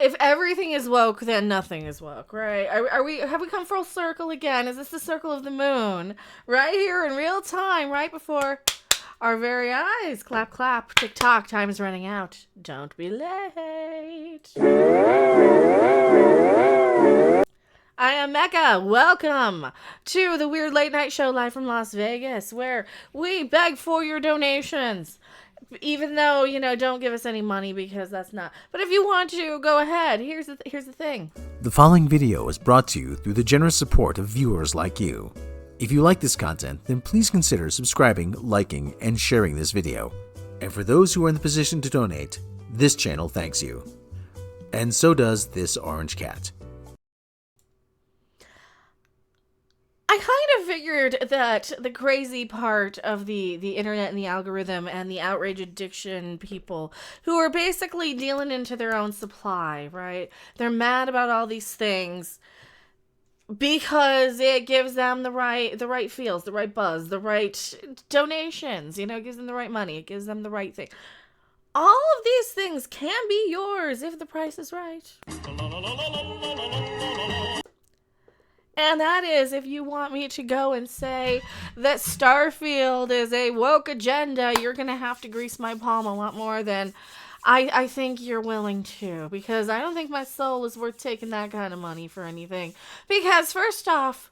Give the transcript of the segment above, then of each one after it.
If everything is woke, then nothing is woke, right? Have we come full circle again? Is this the circle of the moon? Right here in real time, right before our very eyes. Clap, clap, tick tock, time is running out. Don't be late. I am Mecca. Welcome to the Weird Late Night Show live from Las Vegas, where we beg for your donations. Even though, don't give us any money because that's not. But if you want to, go ahead. Here's the thing. The following video is brought to you through the generous support of viewers like you. If you like this content, then please consider subscribing, liking, and sharing this video. And for those who are in the position to donate, this channel thanks you. And so does this orange cat. I kind of figured that the crazy part of the internet and the algorithm and the outrage addiction people who are basically dealing into their own supply, right? They're mad about all these things because it gives them the right feels, the right buzz, the right donations, it gives them the right money, it gives them the right thing. All of these things can be yours if the price is right. And that is if you want me to go and say that Starfield is a woke agenda, you're going to have to grease my palm a lot more than I think you're willing to. Because I don't think my soul is worth taking that kind of money for anything. Because first off,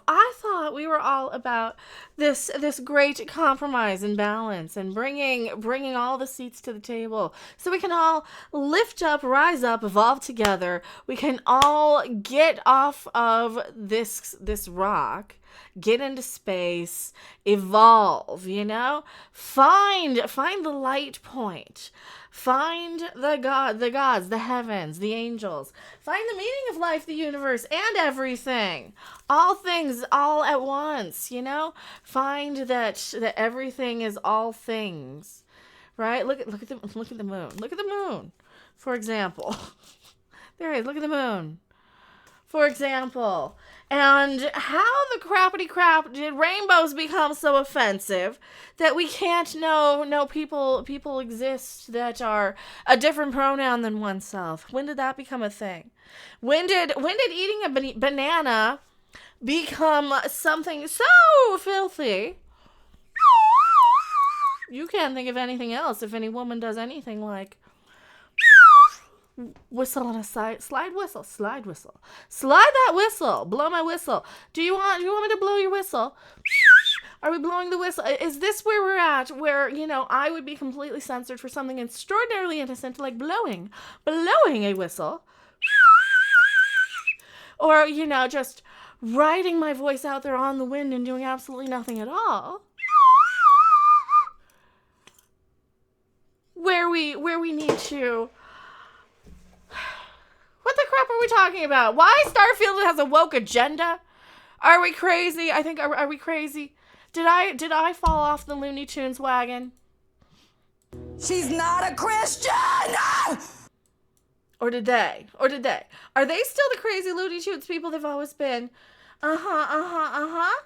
I thought we were all about this great compromise and balance and bringing all the seats to the table so we can all lift up, rise up, evolve together. We can all get off of this rock, get into space, evolve, find the light point. Find the gods, the heavens, the angels. Find the meaning of life, the universe, and everything. All things, all at once, Find that everything is all things, right? Look at the moon. Look at the moon, for example. There it is. Look at the moon, for example. And how the crappity crap did rainbows become so offensive that we can't know people exist that are a different pronoun than oneself? When did that become a thing? When did eating a banana become something so filthy? You can't think of anything else if any woman does anything like whistle on a slide whistle. Slide that whistle. Blow my whistle. Do you want me to blow your whistle? Are we blowing the whistle? Is this where we're at? Where, I would be completely censored for something extraordinarily innocent like blowing a whistle. Or, just riding my voice out there on the wind and doing absolutely nothing at all. Where we need to... What the crap are we talking about? Why Starfield has a woke agenda? Are we crazy? I think, are we crazy? Did I fall off the Looney Tunes wagon? She's not a Christian! Or did they? Are they still the crazy Looney Tunes people they've always been? I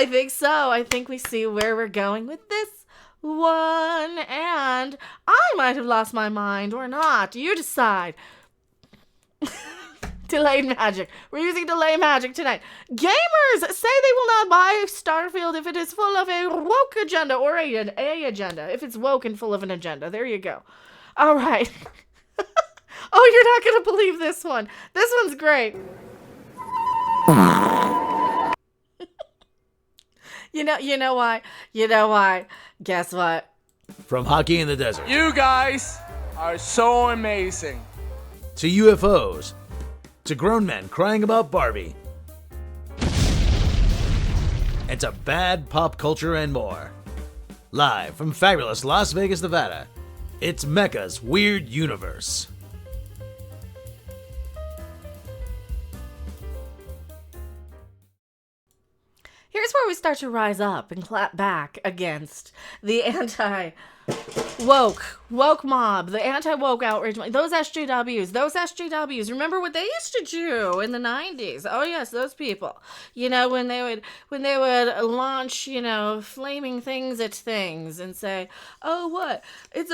think so. I think we see where we're going with this one, and I might have lost my mind or not. You decide. Delayed magic. We're using delayed magic tonight. Gamers say they will not buy Starfield if it is full of a woke agenda or a agenda. If it's woke and full of an agenda. There you go. All right. Oh, you're not going to believe this one. This one's great. You know why? Guess what? From hockey in the desert You guys are so amazing. to UFOs to grown men crying about Barbie and to bad pop culture and more. Live from fabulous Las Vegas, Nevada, it's Mecca's Weird Universe. here's where we start to rise up and clap back against the woke mob, the anti-woke outrage, those SJWs, remember what they used to do in the 90s? Oh yes, those people, when they would launch, flaming things at things and say, oh, what, it's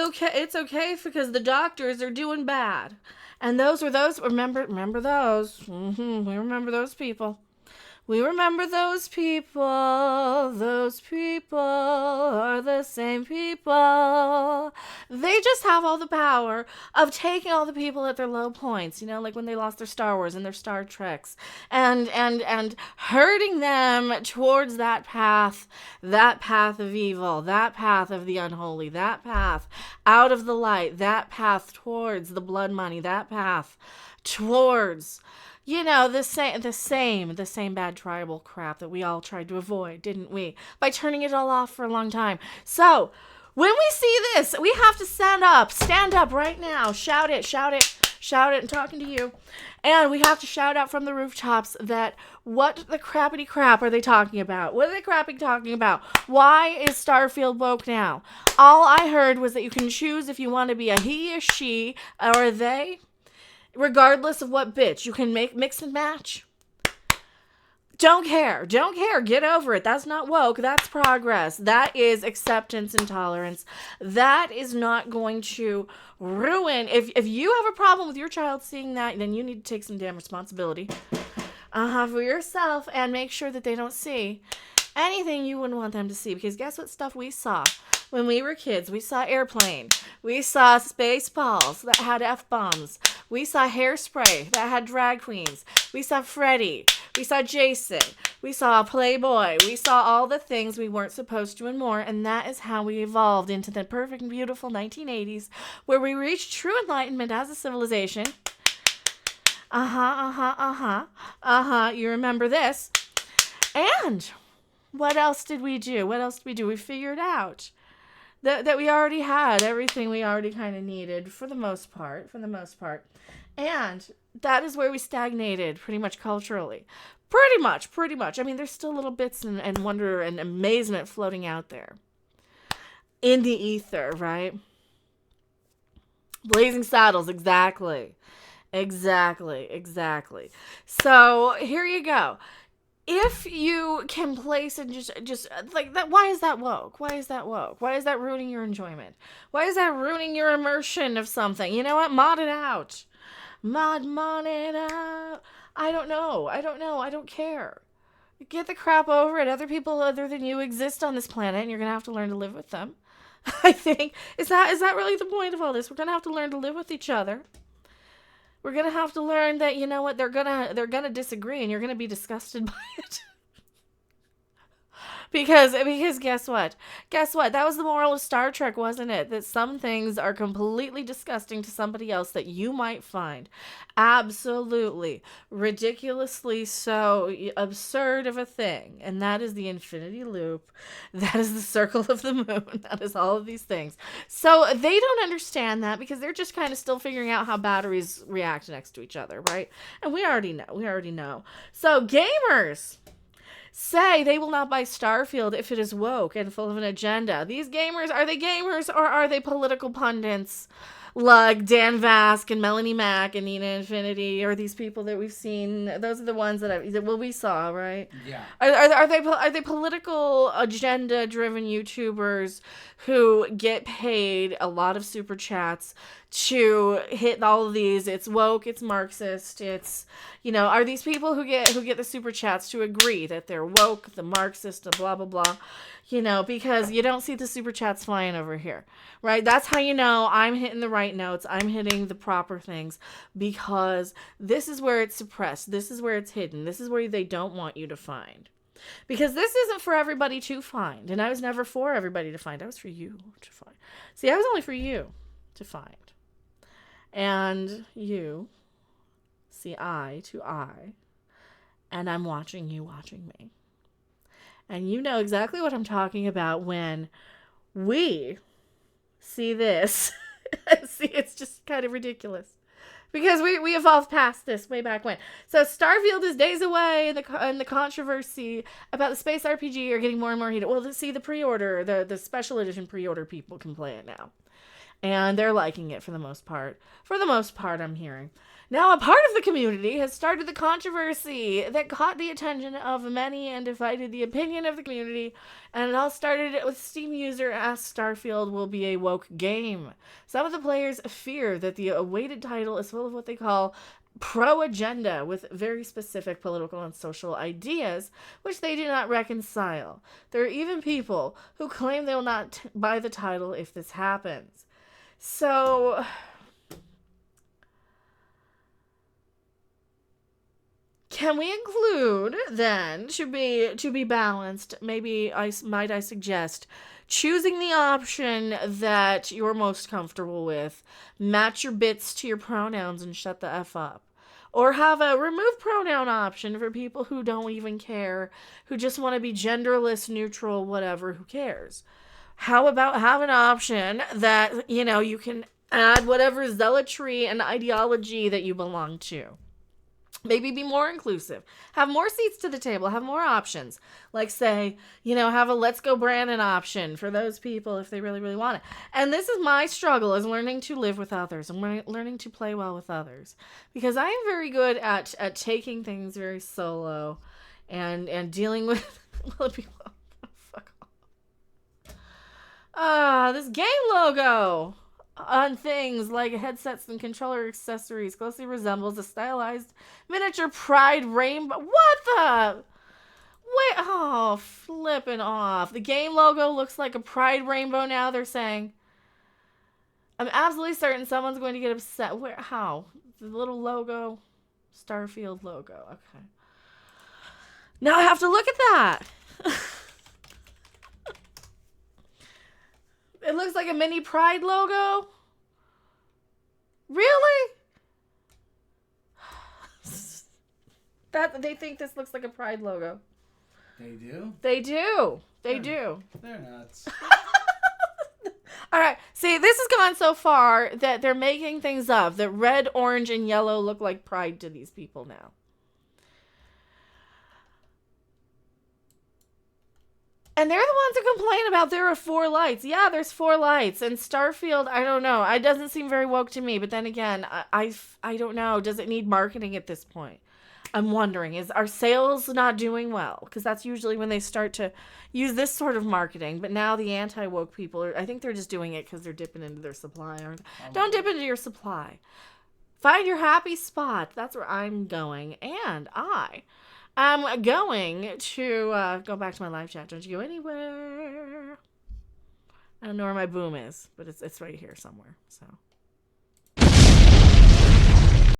okay because the doctors are doing bad. And remember those, we remember those people. We remember those people. Those people are the same people. They just have all the power of taking all the people at their low points, like when they lost their Star Wars and their Star Treks, and herding them towards that path of evil, that path of the unholy, that path out of the light, that path towards the blood money, that path towards the same bad tribal crap that we all tried to avoid, didn't we? By turning it all off for a long time. So, when we see this, we have to stand up right now, shout it, I'm talking to you. And we have to shout out from the rooftops that what the crappity crap are they talking about? What are they crapping talking about? Why is Starfield woke now? All I heard was that you can choose if you want to be a he, a she, or a they. Regardless of what bitch, you can mix and match. Don't care, get over it. That's not woke, that's progress. That is acceptance and tolerance. That is not going to ruin. If you have a problem with your child seeing that, then you need to take some damn responsibility for yourself and make sure that they don't see anything you wouldn't want them to see. Because guess what stuff we saw? When we were kids, we saw Airplane. We saw Spaceballs that had F-bombs. We saw Hairspray that had drag queens. We saw Freddy. We saw Jason. We saw Playboy. We saw all the things we weren't supposed to and more. And that is how we evolved into the perfect and beautiful 1980s, where we reached true enlightenment as a civilization. You remember this. And what else did we do? We figured out that we already had everything we already kind of needed for the most part. And that is where we stagnated pretty much culturally. Pretty much. I mean, there's still little bits and wonder and amazement floating out there in the ether, right? Blazing Saddles, exactly. So here you go. If you can place and just like that, why is that woke? Why is that ruining your enjoyment? Why is that ruining your immersion of something? You know what? Mod it out. Mod it out. I don't know. I don't care. Get the crap over it. Other people other than you exist on this planet, and you're gonna have to learn to live with them. I think is that really the point of all this? We're gonna have to learn to live with each other. We're going to have to learn that, you know what, they're going to disagree and you're going to be disgusted by it. Because guess what? That was the moral of Star Trek, wasn't it? That some things are completely disgusting to somebody else that you might find absolutely, ridiculously so absurd of a thing. And that is the infinity loop. That is the circle of the moon. That is all of these things. So they don't understand that because they're just kind of still figuring out how batteries react next to each other, right? And we already know. So gamers say they will not buy Starfield if it is woke and full of an agenda. These gamers, are they gamers or are they political pundits like Dan Vask and Melanie Mack and Nina Infinity, or these people that we've seen? Those are the ones that we saw, right? Yeah. Are they political agenda driven YouTubers who get paid a lot of super chats to hit all of these? It's woke, it's Marxist, it's, are these people who get the super chats to agree that they're woke, the Marxist, the blah blah blah, because you don't see the super chats flying over here, right? That's how you know I'm hitting the right notes, I'm hitting the proper things, because this is where it's suppressed, this is where it's hidden, this is where they don't want you to find. Because this isn't for everybody to find, and I was never for everybody to find. I was for you to find. See, I was only for you to find. And you see eye to eye, and I'm watching you watching me. And you know exactly what I'm talking about when we see this. See, it's just kind of ridiculous. Because we evolved past this way back when. So Starfield is days away, and the controversy about the space RPG are getting more and more heated. Well, see, the pre-order, the special edition pre-order people can play it now. And they're liking it for the most part. For the most part, I'm hearing. Now, a part of the community has started the controversy that caught the attention of many and divided the opinion of the community. And it all started with Steam user asked Starfield will be a woke game. Some of the players fear that the awaited title is full of what they call pro-agenda with very specific political and social ideas, which they do not reconcile. There are even people who claim they will not buy the title if this happens. So... can we include, then, to be balanced, maybe I suggest, choosing the option that you're most comfortable with, match your bits to your pronouns and shut the F up. Or have a remove pronoun option for people who don't even care, who just want to be genderless, neutral, whatever, who cares? How about have an option that, you can add whatever zealotry and ideology that you belong to? Maybe be more inclusive. Have more seats to the table. Have more options. Like, say, have a Let's Go Brandon option for those people if they really, really want it. And this is my struggle, is learning to live with others. I'm learning to play well with others. Because I am very good at taking things very solo and dealing with other people. Fuck off. This game logo on things like headsets and controller accessories closely resembles a stylized miniature pride rainbow. What the? Wait, oh, flipping off. The game logo looks like a pride rainbow now, they're saying. I'm absolutely certain someone's going to get upset. Where? How? The little logo? Starfield logo. Okay. Now I have to look at that. It looks like a mini Pride logo? Really? They think this looks like a Pride logo. They do? They do. They do. They're nuts. All right. See, this has gone so far that they're making things up. That red, orange, and yellow look like Pride to these people now. And they're the ones who complain about there are 4 lights. Yeah, there's 4 lights. And Starfield, I don't know. It doesn't seem very woke to me. But then again, I don't know. Does it need marketing at this point? I'm wondering, are sales not doing well? Because that's usually when they start to use this sort of marketing. But now the anti-woke people, I think they're just doing it because they're dipping into their supply. Don't dip into your supply. Find your happy spot. That's where I'm going. And I'm going to go back to my live chat. Don't you go anywhere. I don't know where my boom is, but it's right here somewhere. So.